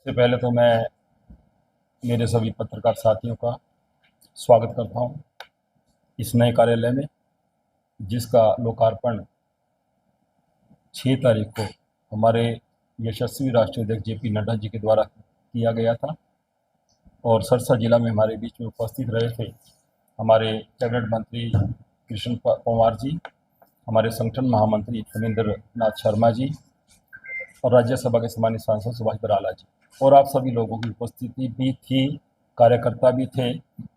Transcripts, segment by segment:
सबसे पहले तो मैं मेरे सभी पत्रकार साथियों का स्वागत करता हूं इस नए कार्यालय में, जिसका लोकार्पण 6 तारीख को हमारे यशस्वी राष्ट्रीय अध्यक्ष जेपी नड्डा जी के द्वारा किया गया था। और सरसा जिला में हमारे बीच में उपस्थित रहे थे हमारे कैबिनेट मंत्री कृष्ण पंवार जी, हमारे संगठन महामंत्री फणींद्र नाथ शर्मा जी और राज्यसभा के सम्मानित सांसद सुभाष बराला जी, और आप सभी लोगों की उपस्थिति भी थी, कार्यकर्ता भी थे,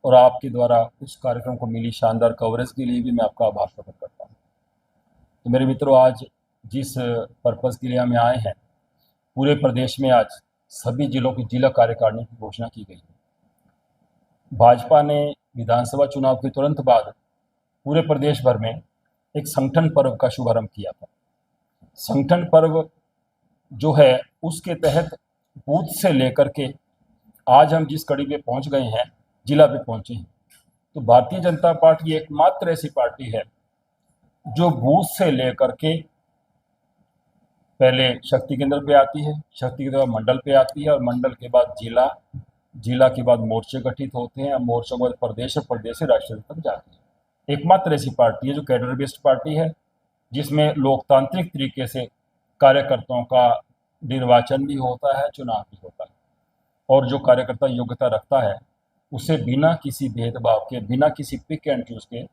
और आपके द्वारा उस कार्यक्रम को मिली शानदार कवरेज के लिए भी मैं आपका आभार प्रकट करता हूँ। तो मेरे मित्रों, आज जिस पर्पज़ के लिए हम आए हैं, पूरे प्रदेश में आज सभी जिलों की जिला कार्यकारिणी की घोषणा की गई है। भाजपा ने विधानसभा चुनाव के तुरंत बाद पूरे प्रदेश भर में एक संगठन पर्व का शुभारंभ किया था। संगठन पर्व जो है, उसके तहत बूथ से लेकर के आज हम जिस कड़ी पे पहुंच गए हैं, जिला पे पहुंचे हैं। तो भारतीय जनता पार्टी एकमात्र ऐसी पार्टी है जो बूथ से लेकर के पहले शक्ति केंद्र पे आती है, शक्ति केंद्र बाद मंडल पे आती है, और मंडल के बाद जिला, जिला के बाद मोर्चे गठित होते हैं, मोर्चों के बाद प्रदेश, और प्रदेश से राष्ट्रीय तक जाती है। एकमात्र ऐसी पार्टी है जो कैडर बेस्ड पार्टी है, जिसमें लोकतांत्रिक तरीके से कार्यकर्ताओं का निर्वाचन भी होता है, चुनाव भी होता है, और जो कार्यकर्ता योग्यता रखता है उसे बिना किसी भेदभाव के, बिना किसी पिक एंड चूज के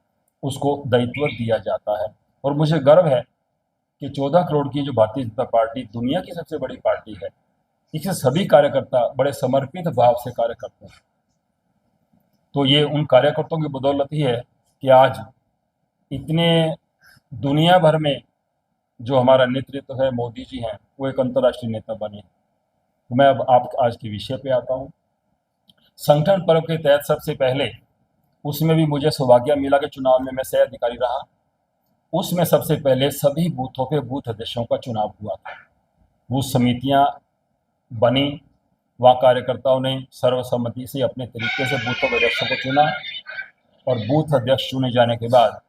उसको दायित्व दिया जाता है। और मुझे गर्व है कि 14 करोड़ की जो भारतीय जनता पार्टी दुनिया की सबसे बड़ी पार्टी है, इसके सभी कार्यकर्ता बड़े समर्पित भाव से कार्य करते हैं। तो ये उन कार्यकर्ताओं की बदौलत ही है कि आज इतने दुनिया भर में जो हमारा नेतृत्व है, मोदी जी हैं, वो एक अंतर्राष्ट्रीय नेता बने। तो मैं अब आप आज के विषय पे आता हूँ। संगठन पर्व के तहत सबसे पहले उसमें भी मुझे सौभाग्य मिला कि चुनाव में मैं सह अधिकारी रहा। उसमें सबसे पहले सभी बूथों पे बूथ अध्यक्षों का चुनाव हुआ था। बूथ समितियां बनी, वहाँ कार्यकर्ताओं ने सर्वसम्मति से अपने तरीके से बूथों के अध्यक्षों को चुना, और बूथ अध्यक्ष चुने जाने के बाद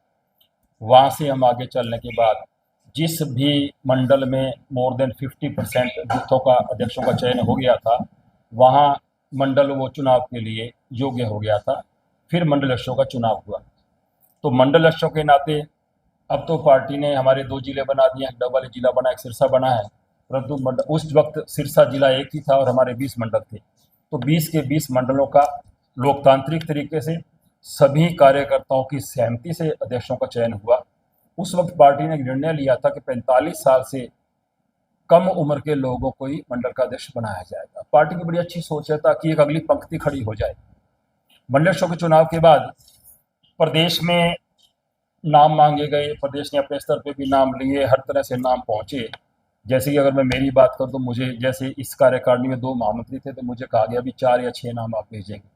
वहाँ से हम आगे चलने के बाद जिस भी मंडल में मोर देन 50% बूथों का अध्यक्षों का चयन हो गया था, वहाँ मंडल वो चुनाव के लिए योग्य हो गया था। फिर मंडल अध्यक्षों का चुनाव हुआ। तो मंडल अध्यक्षों के नाते अब तो पार्टी ने हमारे 2 जिले बना दिए, एक डबल जिला बना, एक सिरसा बना है, परंतु उस वक्त सिरसा जिला एक ही था और हमारे 20 मंडल थे। तो 20 के 20 मंडलों का लोकतांत्रिक तरीके से सभी कार्यकर्ताओं की सहमति से अध्यक्षों का चयन हुआ। उस वक्त पार्टी ने निर्णय लिया था कि 45 साल से कम उम्र के लोगों को ही मंडल का अध्यक्ष बनाया जाएगा। पार्टी की बड़ी अच्छी सोच है ताकि एक अगली पंक्ति खड़ी हो जाए। मंडल अध्यक्षों के चुनाव के बाद प्रदेश में नाम मांगे गए, प्रदेश ने अपने स्तर पे भी नाम लिए, हर तरह से नाम पहुंचे। जैसे कि अगर मैं मेरी बात करूं तो मुझे, जैसे इस कार्यकारिणी में 2 महामंत्री थे, तो मुझे कहा गया भी 4 या 6 नाम आप भेजेंगे।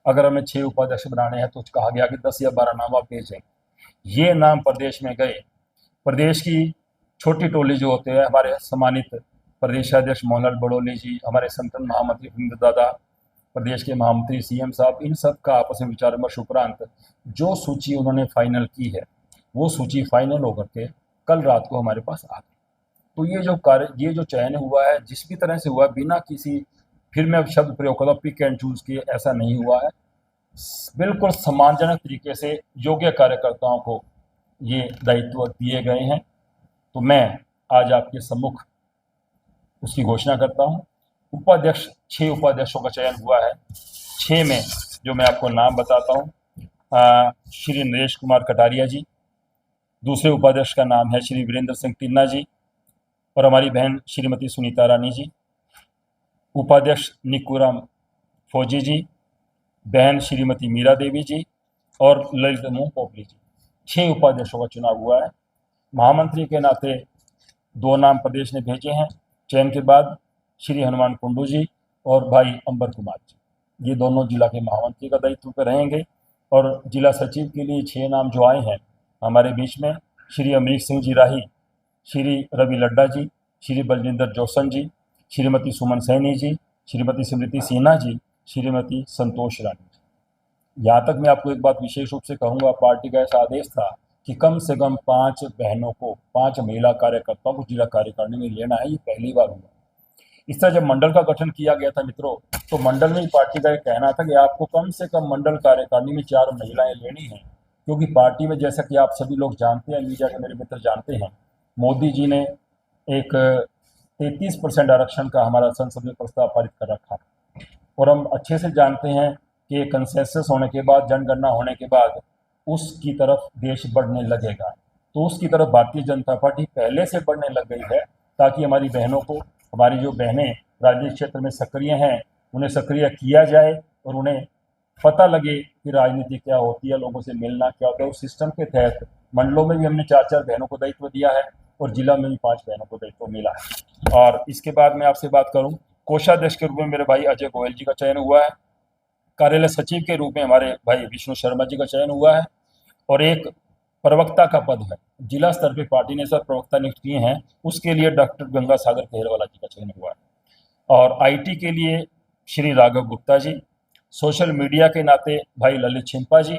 अगर हमें 6 उपाध्यक्ष बनाने हैं तो कहा गया कि 10 या 12 नाम आप भेजेंगे। ये नाम प्रदेश में गए। प्रदेश की छोटी टोली जो होते हैं, हमारे सम्मानित प्रदेशाध्यक्ष मोहनलाल बड़ोली जी, हमारे संगठन महामंत्री फणींद्र दादा, प्रदेश के महामंत्री सीएम साहब, इन सब का आपस में विचार विमर्श उपरांत जो सूची उन्होंने फाइनल की है, वो सूची फाइनल होकर के कल रात को हमारे पास आ गई। तो ये जो चयन हुआ है, जिस भी तरह से हुआ, बिना किसी, फिर मैं शब्द प्रयोग करता हूँ, पिक एंड चूज के, ऐसा नहीं हुआ है। बिल्कुल सम्मानजनक तरीके से योग्य कार्यकर्ताओं को ये दायित्व दिए गए हैं। तो मैं आज आपके सम्मुख उसकी घोषणा करता हूँ। उपाध्यक्ष, 6 उपाध्यक्षों का चयन हुआ है। 6 में जो मैं आपको नाम बताता हूँ, श्री नरेश कुमार कटारिया जी, दूसरे उपाध्यक्ष का नाम है श्री वीरेंद्र सिंह टिन्ना जी, और हमारी बहन श्रीमती सुनीता रानी जी। उपाध्यक्ष निकुराम फौजी जी, बहन श्रीमती मीरा देवी जी, और ललित मोह पोपली जी। 6 उपाध्यक्षों का चुनाव हुआ है। महामंत्री के नाते 2 नाम प्रदेश ने भेजे हैं चयन के बाद, श्री हनुमान कुंडू जी और भाई अंबर कुमार जी। ये दोनों जिला के महामंत्री का दायित्व पर रहेंगे। और जिला सचिव के लिए 6 नाम जो आए हैं हमारे बीच में, श्री अमरीक सिंह जी राही, श्री रवि लड्डा जी, श्री बलजिंदर जोसन जी, श्रीमती सुमन सैनी जी, श्रीमती स्मृति सिन्हा जी, श्रीमती संतोष रानी जी। यहाँ तक मैं आपको एक बात विशेष रूप से कहूँगा, पार्टी का ऐसा आदेश था कि कम से कम 5 बहनों को, 5 महिला कार्यकर्ताओं को जिला कार्यकारिणी में लेना है। ये पहली बार हुआ। इस तरह जब मंडल का गठन किया गया था मित्रों, तो मंडल में ही पार्टी का एक कहना था कि आपको कम से कम मंडल कार्यकारिणी में 4 महिलाएं लेनी हैं, क्योंकि पार्टी में जैसा कि आप सभी लोग जानते हैं, मीडिया के मेरे मित्र जानते हैं, मोदी जी ने एक 33% आरक्षण का हमारा संसद में प्रस्ताव पारित कर रखा है। और हम अच्छे से जानते हैं कि कंसेंसस होने के बाद, जनगणना होने के बाद उसकी तरफ देश बढ़ने लगेगा। तो उसकी तरफ भारतीय जनता पार्टी पहले से बढ़ने लग गई है, ताकि हमारी बहनों को, हमारी जो बहनें राजनीतिक क्षेत्र में सक्रिय हैं, उन्हें सक्रिय किया जाए और उन्हें पता लगे कि राजनीति क्या होती है, लोगों से मिलना क्या होता है। उस सिस्टम के तहत मंडलों में भी हमने 4-4 बहनों को दायित्व दिया है और जिला में भी 5 बहनों को दायित्व मिला है। और इसके बाद मैं आपसे बात करूं, कोषाध्यक्ष के रूप में मेरे भाई अजय गोयल जी का चयन हुआ है। कार्यालय सचिव के रूप में हमारे भाई विष्णु शर्मा जी का चयन हुआ है। और एक प्रवक्ता का पद है, जिला स्तर पे पार्टी ने सब प्रवक्ता नियुक्त किए हैं, उसके लिए डॉक्टर गंगा सागर खेरवाला जी का चयन हुआ है। और आईटी के लिए श्री राघव गुप्ता जी, सोशल मीडिया के नाते भाई ललित छिंपा जी,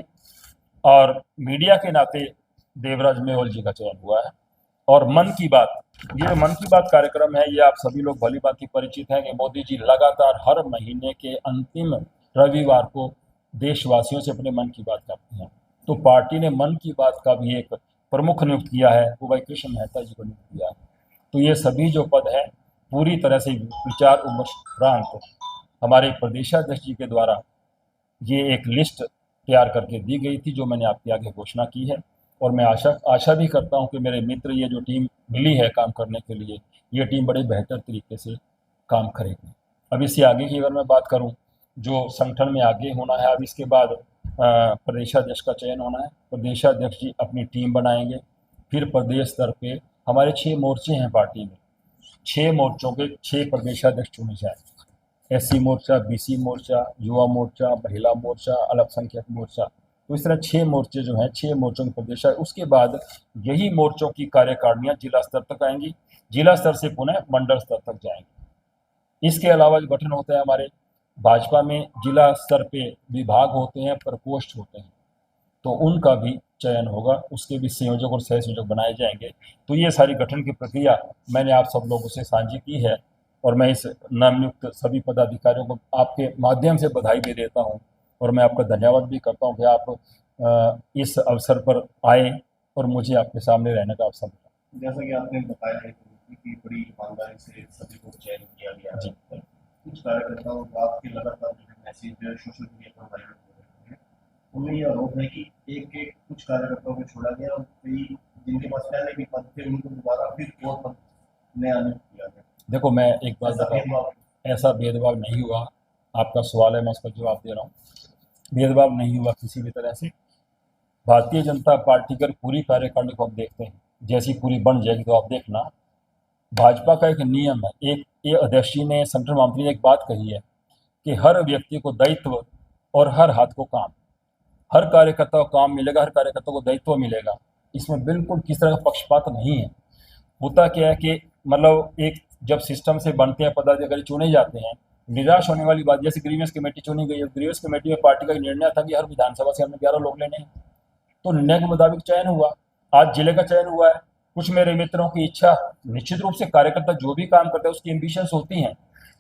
और मीडिया के नाते देवराज मेहोल जी का चयन हुआ है। और मन की बात, ये मन की बात कार्यक्रम है, ये आप सभी लोग भली बात परिचित हैं कि मोदी जी लगातार हर महीने के अंतिम रविवार को देशवासियों से अपने मन की बात करते हैं। तो पार्टी ने मन की बात का भी एक प्रमुख नियुक्त किया है, वो भाई कृष्ण मेहता जी को नियुक्त किया है। तो ये सभी जो पद हैं पूरी तरह से विचार उपरांत हमारे प्रदेशाध्यक्ष जी के द्वारा ये एक लिस्ट तैयार करके दी गई थी, जो मैंने आपके आगे घोषणा की है। और मैं आशा भी करता हूं कि मेरे मित्र, ये जो टीम मिली है काम करने के लिए, ये टीम बड़े बेहतर तरीके से काम करेगी। अब इससे आगे की अगर मैं बात करूं, जो संगठन में आगे होना है, अब इसके बाद प्रदेशाध्यक्ष का चयन होना है। प्रदेशाध्यक्ष जी अपनी टीम बनाएंगे, फिर प्रदेश स्तर पे हमारे 6 मोर्चे हैं पार्टी में, 6 मोर्चों के 6 प्रदेशाध्यक्ष चुने जाए। एससी मोर्चा, बीसी मोर्चा, युवा मोर्चा, महिला मोर्चा, अल्पसंख्यक मोर्चा। तो इस तरह 6 मोर्चे जो हैं, 6 मोर्चों के प्रदेश है। उसके बाद यही मोर्चों की कार्यकारिणियाँ जिला स्तर तक आएंगी, जिला स्तर से पुनः मंडल स्तर तक जाएंगी। इसके अलावा जो गठन होता है हमारे भाजपा में, जिला स्तर पे विभाग होते हैं, प्रकोष्ठ होते हैं, तो उनका भी चयन होगा, उसके भी संयोजक और सह संयोजक बनाए जाएंगे। तो ये सारी गठन की प्रक्रिया मैंने आप सब लोगों से साझी की है, और मैं इस नवनियुक्त सभी पदाधिकारियों को आपके माध्यम से बधाई भी देता हूं, और मैं आपका धन्यवाद भी करता हूं कि आप इस अवसर पर आए और मुझे आपके सामने रहने का अवसर मिला। जैसा कि आपने बताया है कि बड़ी ईमानदारी से सभी को चयन किया गया है। कुछ कार्यकर्ताओं को आपके लगातार मैसेज सोशल मीडिया पर वायरल हो रहे हैं, उनमें यह आरोप है कि एक कुछ कार्यकर्ताओं को छोड़ा गया और कई जिनके पास पहले भी पद थे उनको दोबारा फिर और पद नया नियुक्त किया गया। देखो, मैं एक बात बताऊँ, ऐसा भेदभाव नहीं हुआ। आपका सवाल है, मैं उसका जवाब दे रहा हूँ। भेदभाव नहीं हुआ किसी भी तरह से। भारतीय जनता पार्टी की पूरी कार्यकारिणी को आप देखते हैं, जैसी पूरी बन जाएगी तो आप देखना, भाजपा का एक नियम है, एक ये अध्यक्ष जी ने, संगठन महामंत्री ने एक बात कही है कि हर व्यक्ति को दायित्व और हर हाथ को काम, हर कार्यकर्ता को काम मिलेगा, हर कार्यकर्ता को दायित्व मिलेगा। इसमें बिल्कुल किस तरह का पक्षपात नहीं है। होता क्या है कि मतलब एक जब सिस्टम से बनते हैं, पदाधिकारी चुने जाते हैं, निराश होने वाली बात, जैसे ग्रीवेंस कमेटी चुनी गई है, ग्रीवेंस कमेटी में पार्टी का निर्णय था कि हर विधानसभा से हमने 11 लोग लेने हैं, तो निर्णय के मुताबिक चयन हुआ। आज जिले का चयन हुआ है। कुछ मेरे मित्रों की इच्छा, निश्चित रूप से कार्यकर्ता जो भी काम करता है उसकी एम्बिशंस होती हैं,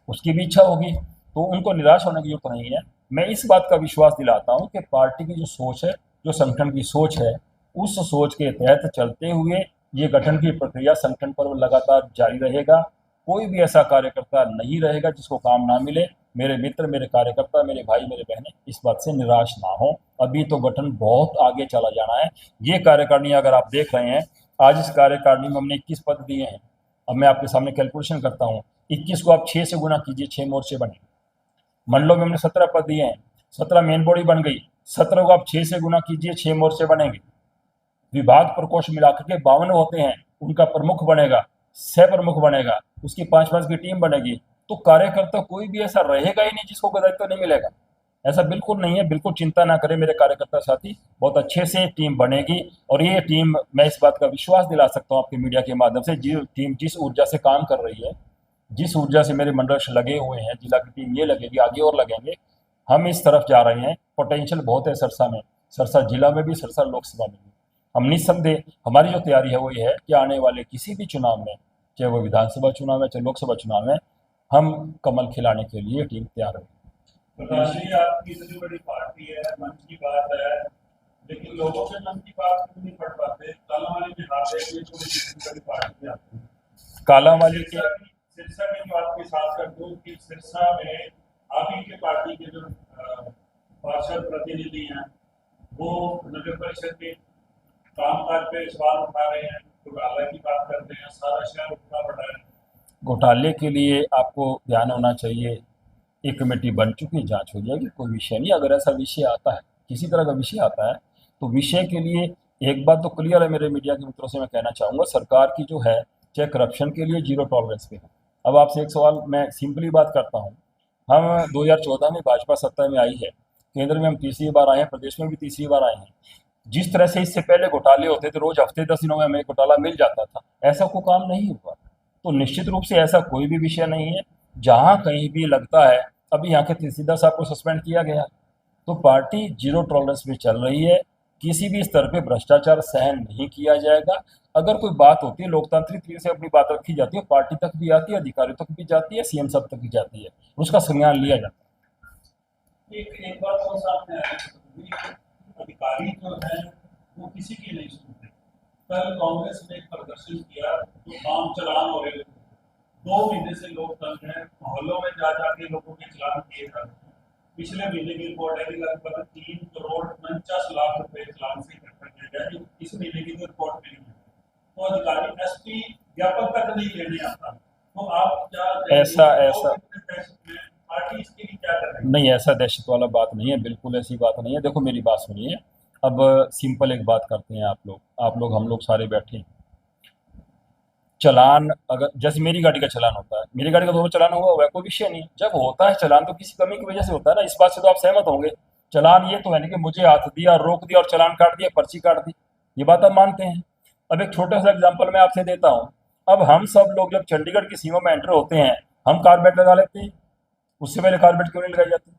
उसकी भी इच्छा होगी, तो उनको निराश होने की जरूरत नहीं है। मैं इस बात का विश्वास दिलाता हूं कि पार्टी की जो सोच है, जो संगठन की सोच है, उस सोच के तहत चलते हुए ये गठन की प्रक्रिया संगठन पर लगातार जारी रहेगा। कोई भी ऐसा कार्यकर्ता नहीं रहेगा जिसको काम ना मिले। मेरे मित्र, मेरे कार्यकर्ता, मेरे भाई, मेरे बहनें इस बात से निराश ना हो। अभी तो गठन बहुत आगे चला जाना है। ये कार्यकारिणी अगर आप देख रहे हैं, आज इस कार्यकारिणी में हमने 21 पद दिए हैं। अब मैं आपके सामने कैलकुलेशन करता हूँ, 21 को आप 6 से गुना कीजिए, 6 मोर्चे बने। मंडलों में हमने 17 पद दिए हैं, 17 मेन बॉडी बन गई। 17 को आप 6 से गुना कीजिए, 6 मोर्चे बनेंगे। विभाग प्रकोष्ठ मिलाकर के 52 होते हैं, उनका प्रमुख बनेगा, सह प्रमुख बनेगा, उसकी 5-5 की टीम बनेगी। तो कार्यकर्ता कोई भी ऐसा रहेगा ही नहीं जिसको दायित्व नहीं मिलेगा। ऐसा बिल्कुल नहीं है, बिल्कुल चिंता ना करें मेरे कार्यकर्ता साथी, बहुत अच्छे से टीम बनेगी। और ये टीम, मैं इस बात का विश्वास दिला सकता हूँ आपके मीडिया के माध्यम से, जो टीम जिस ऊर्जा से काम कर रही है, जिस ऊर्जा से मेरे मंडल लगे हुए हैं, जिला की टीम ये लगेगी, आगे और लगेंगे। हम इस तरफ जा रहे हैं, पोटेंशियल बहुत है सरसा में, सरसा जिला में भी, सरसा लोकसभा में भी। हम निस्संदेह, हमारी जो तैयारी है वो ये है कि आने वाले किसी भी चुनाव में, चाहे वो विधानसभा चुनाव है, चाहे लोकसभा चुनाव है, हम कमल खिलाने के लिए टीम तैयार है। प्रकाश जी, आपकी इतनी बड़ी पार्टी है, मन की बात है, लेकिन लोगों के मन की बात क्यों नहीं पढ़ पाते? तालावाली में हाथ है, ये तो इतनी बड़ी पार्टी है आपकी। कालांवाली के सिरसा की बात के साथ कर दूं कि सिरसा में आप ही के पार्टी के जो पार्षद प्रतिनिधि हैं, वो नगर परिषद के कामकाज पे सवाल उठा रहे हैं, घोटाला की बात करते हैं, सारा शहर उठा पड़ा है। घोटाले के लिए आपको ध्यान होना चाहिए, एक कमेटी बन चुकी है, जांच हो जाएगी, कोई विषय नहीं। अगर ऐसा विषय आता है, किसी तरह का विषय आता है, तो विषय के लिए एक बात तो क्लियर है, मेरे मीडिया के मित्रों से मैं कहना चाहूँगा, सरकार की जो है चाहे करप्शन के लिए जीरो टॉलरेंस पे है। अब आपसे एक सवाल मैं सिंपली बात करता हूँ, हम 2014 में भाजपा सत्ता में आई है, केंद्र में हम तीसरी बार आए हैं, प्रदेश में भी तीसरी बार आए हैं। जिस तरह से इससे पहले घोटाले होते थे, रोज हफ्ते 10 दिनों में हमें घोटाला मिल जाता था, ऐसा कोई काम नहीं हुआ। तो निश्चित रूप से ऐसा कोई भी विषय नहीं है। जहाँ कहीं भी लगता है, अभी यहाँ के तहसीलदार साहब को सस्पेंड किया गया, तो पार्टी जीरो टॉलरेंस पे चल रही है। किसी भी स्तर पे भ्रष्टाचार सहन नहीं किया जाएगा। अगर कोई बात होती है, लोकतांत्रिक तरीके से अपनी बात रखी जाती है, पार्टी तक भी आती है, अधिकारियों तक भी जाती है, सीएम साहब तक भी जाती है, उसका संज्ञान लिया जाता है। एक बात और सामने आई कि अधिकारी जो है वो किसी की नहीं सुनते। कल कांग्रेस ने एक प्रदर्शन किया तो काम चलान हो रहे थे, 2 महीने से लोग तंग हैं, मोहल्लों में जा जाके लोगों के चलान किए जा रहे हैं। पिछले महीने की रिपोर्ट है कि लगभग 3 करोड़ 49 लाख रुपए चलान से इकट्ठा किया गया, जो इस महीने की तो रिपोर्ट मिली है। तो अधिकारी एसपी ज्ञापन तक नहीं लेने आता, तो आप क्या ऐसा पार्टी इसके लिए क्या कर रही है? नहीं, ऐसा दहशत वाला बात नहीं है, बिल्कुल ऐसी बात नहीं है। देखो मेरी बात सुनिए, अब सिंपल एक बात करते हैं, आप लोग हम लोग सारे बैठे हैं। चलान, अगर जैसे मेरी गाड़ी का चलान होता है, मेरी गाड़ी का तो चलान हुआ है, कोई विषय नहीं। जब होता है चलान तो किसी कमी की वजह से होता है ना, इस बात से तो आप सहमत होंगे। चलान ये तो है नहीं कि मुझे हाथ दिया, रोक दिया और चलान काट दिया, पर्ची काट दी, ये बात आप मानते हैं। अब एक छोटा सा एग्जाम्पल मैं आपसे देता हूँ। अब हम सब लोग जब चंडीगढ़ की सीमा में एंटर होते हैं, हम कारपेट लगा लेते हैं, उससे पहले कारपेट क्यों नहीं लगाई जाती?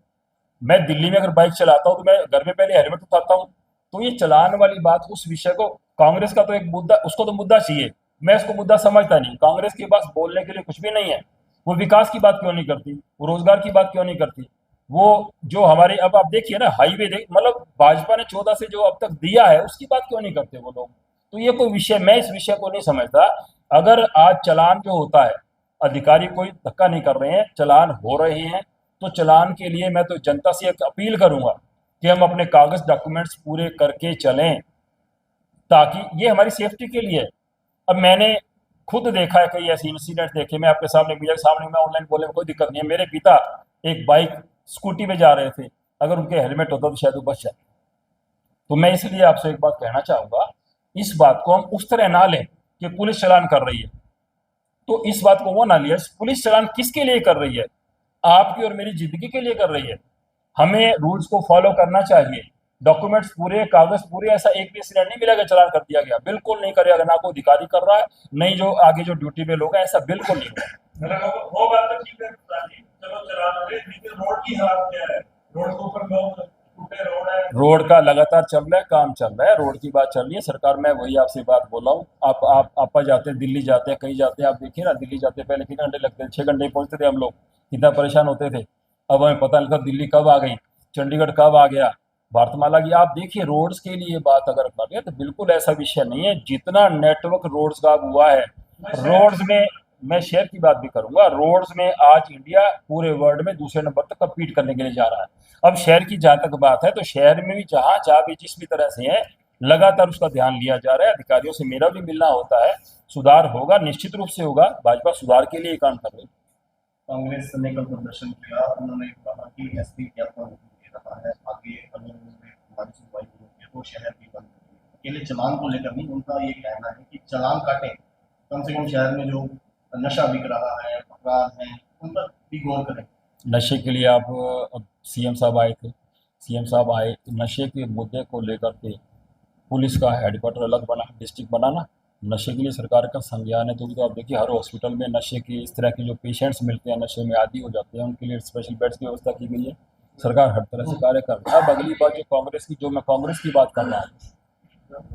मैं दिल्ली में अगर बाइक चलाता हूँ तो मैं घर में पहले हेलमेट उतारता हूँ। तो ये चलान वाली बात, उस विषय को, कांग्रेस का तो एक मुद्दा, उसको तो मुद्दा चाहिए, मैं इसको मुद्दा समझता नहीं। कांग्रेस के पास बोलने के लिए कुछ भी नहीं है। वो विकास की बात क्यों नहीं करती, वो रोजगार की बात क्यों नहीं करती, वो जो हमारे, अब आप देखिए ना, हाईवे देख, मतलब भाजपा ने 14 से जो अब तक दिया है उसकी बात क्यों नहीं करते वो लोग? तो ये कोई विषय, मैं इस विषय को नहीं समझता। अगर आज चलान जो होता है, अधिकारी कोई धक्का नहीं कर रहे हैं, चलान हो रहे हैं, तो चलान के लिए मैं तो जनता से एक अपील करूंगा कि हम अपने कागज डॉक्यूमेंट्स पूरे करके चलें, ताकि ये हमारी सेफ्टी के लिए है। अब मैंने खुद देखा है, कई ऐसे इंसिडेंट देखे, मैं आपके सामने, मीडिया के सामने, मैं ऑनलाइन बोलने में कोई दिक्कत नहीं है। मेरे पिता एक बाइक स्कूटी पे जा रहे थे, अगर उनके हेलमेट होता तो शायद वो बच जाते। तो मैं इसलिए आपसे एक बात कहना चाहूंगा, इस बात को हम उस तरह ना लें कि पुलिस चलान कर रही है, तो इस बात को वो ना लिया। पुलिस चलान किसके लिए कर रही है? आपकी और मेरी जिंदगी के लिए कर रही है। हमें रूल्स को फॉलो करना चाहिए, डॉक्यूमेंट्स पूरे, कागज पूरे। ऐसा एक भी इंसिडेंट नहीं मिलेगा चलान कर दिया गया, बिल्कुल नहीं करेगा, ना कोई अधिकारी कर रहा है, नहीं जो आगे जो ड्यूटी पे लोग हैं, ऐसा बिल्कुल नहीं होगा। वो बात तो ठीक है, चलो चला रहे, लेकिन रोड की हालत क्या है? रोड के ऊपर लोग, टूटे रोड है। रोड का लगातार चल रहा है, काम चल रहा है, रोड की बात चल रही है सरकार। मैं वही आपसे बात बोल रहा हूँ। आप जाते हैं, दिल्ली जाते हैं, कहीं जाते हैं, आप देखिए ना, दिल्ली जाते पहले कितने घंटे लगते थे, 6 घंटे पहुंचते थे हम लोग, कितना परेशान होते थे। अब हमें पता नहीं लगता दिल्ली कब आ गई, चंडीगढ़ कब आ गया, भारतमाला की। आप देखिए, रोड्स के लिए बात अगर कर रहे हैं तो बिल्कुल ऐसा विषय नहीं है। जितना नेटवर्क रोड्स का हुआ है, रोड्स में, मैं शहर की बात भी करूंगा, रोड्स में आज इंडिया पूरे वर्ल्ड में दूसरे नंबर तक कम्पीट करने के लिए जा रहा है। अब शहर की जहाँ तक बात है, तो शहर में भी जहाँ जहाँ भी जिस भी तरह से है, लगातार उसका ध्यान लिया जा रहा है। अधिकारियों से मेरा भी मिलना होता है, सुधार होगा, निश्चित रूप से होगा। भाजपा सुधार के लिए काम कर रही है। कांग्रेस ने कल प्रदर्शन किया, उन्होंने कहा कि एसपी ज्ञापन दे रहा है, आगे कानून में हमारी सुनवाई होगी तो शहर भी बंद करेंगे। अकेले चलान को लेकर नहीं, उनका ये कहना है कि चलान काटें, कम से कम शहर में जो नशा बिक रहा है, अपराध है, उन पर भी गौर करें। नशे के लिए आप, अब सीएम साहब आए थे, सीएम साहब आए, नशे के मुद्दे को लेकर के पुलिस का हेडक्वार्टर अलग बना, डिस्ट्रिक्ट बनाना, नशे के लिए सरकार का संज्ञान है। तो आप देखिए, हर हॉस्पिटल में नशे की, इस तरह के जो पेशेंट्स मिलते हैं, नशे में आदी हो जाते हैं, उनके लिए स्पेशल बेड्स की व्यवस्था की गई है। सरकार हर तरह से कार्य कर रहा है। अब अगली बात जो कांग्रेस की, जो मैं कांग्रेस की बात कर रहा हूँ,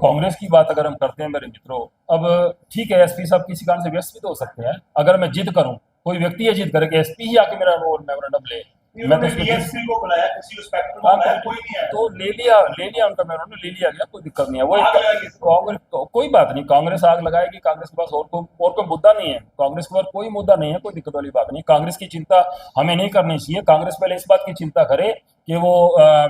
कांग्रेस की बात अगर हम करते हैं मेरे मित्रों, अब ठीक है, एसपी साहब किसी कारण से व्यस्त भी तो हो सकते हैं। अगर मैं जिद करूं कोई व्यक्ति ये जिद करे कि एसपी ही आके मेरा रोल मेमोरेंडम ले, मैं तो उसको डीएसपी को बुलाया, किसी इंस्पेक्टर को बुलाया, कोई नहीं आया। तो ले लिया उनका मेमोरेंडम ले लिया गया, कोई दिक्कत नहीं है। वो आग लगाई। कांग्रेस कोई बात नहीं, कांग्रेस आग लगाएगी, कांग्रेस के पास और कोई मुद्दा नहीं है, कांग्रेस के पास कोई मुद्दा नहीं है, कोई दिक्कत वाली बात नहीं। कांग्रेस की चिंता हमें नहीं करनी चाहिए। कांग्रेस पहले इस बात की चिंता करे कि वो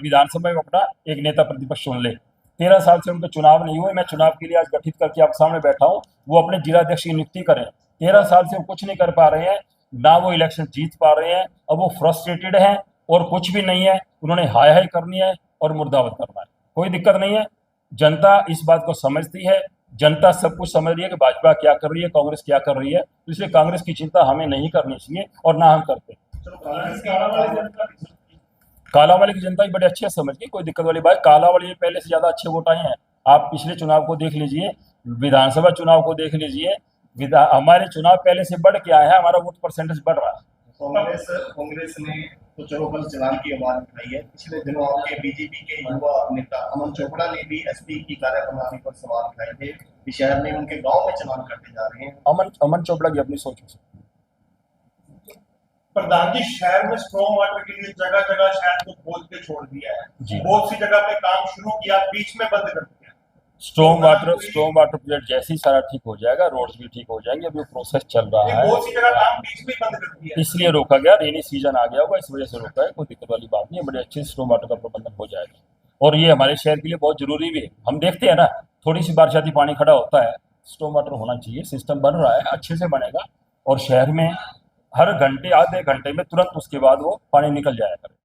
विधानसभा में अपना एक नेता प्रतिपक्ष चुन ले। 13 साल से उनके चुनाव नहीं हुए, मैं चुनाव के लिए आज गठित करके आप सामने बैठा हूँ। वो अपने जिलाध्यक्ष की नियुक्ति करें। 13 साल से वो कुछ नहीं कर पा रहे हैं, ना वो इलेक्शन जीत पा रहे हैं। अब वो फ्रस्ट्रेटेड हैं और कुछ भी नहीं है, उन्होंने हाय हाय करनी है और मुर्दाबाद करना है, कोई दिक्कत नहीं है। जनता इस बात को समझती है, जनता सब कुछ समझ रही है कि भाजपा क्या कर रही है, कांग्रेस क्या कर रही है, तो इसलिए कांग्रेस की चिंता हमें नहीं करनी चाहिए और ना हम करते। चलो कांग्रेस कालावाली की जनता भी बड़े अच्छे से समझ गई, कोई दिक्कत वाली बात। कालावाली में पहले से ज्यादा अच्छे वोट आए हैं। आप पिछले चुनाव को देख लीजिए, विधानसभा चुनाव को देख लीजिए, हमारे चुनाव पहले से बढ़ के आया है, हमारा वोट परसेंटेज बढ़ रहा है। कांग्रेस ने तो चलो कल चलान की आवाज उठाई है। पिछले दिनों आपके बीजेपी के युवा नेता अमन चोपड़ा ने भी एसपी की कार्यप्रणाली पर सवाल उठाए थे कि शहर में उनके गांव में चलान करते जा रहे हैं। अमन चोपड़ा की अपनी सोच हो सकती है। प्रधान जी, शहर में स्ट्रॉन्ग वाटर के लिए जगह जगह शहर को खोल के छोड़ दिया जी। है, बहुत सी जगह पे काम शुरू किया, बीच में बंद कर दिया। स्ट्रॉन्ग वाटर प्रोजेक्ट जैसे ही सारा ठीक हो जाएगा, रोड्स भी ठीक हो जाएंगे, अभी प्रोसेस चल रहा है, बहुत सी जगह काम बीच में बंद कर दिया, इसलिए रोका गया। रेनी सीजन आ गया होगा, इस वजह से रोका है, कोई दिक्कत वाली बात नहीं है। बड़े अच्छे से स्ट्रॉन्ग वाटर का प्रबंधन हो जाएगा और ये हमारे शहर के लिए बहुत जरूरी भी है। हम देखते हैं ना, थोड़ी सी बारिश आती पानी खड़ा होता है, स्ट्रॉन्ग वाटर होना चाहिए। सिस्टम बन रहा है, अच्छे से बनेगा और शहर में हर घंटे आधे घंटे में तुरंत उसके बाद वो पानी निकल जाएगा।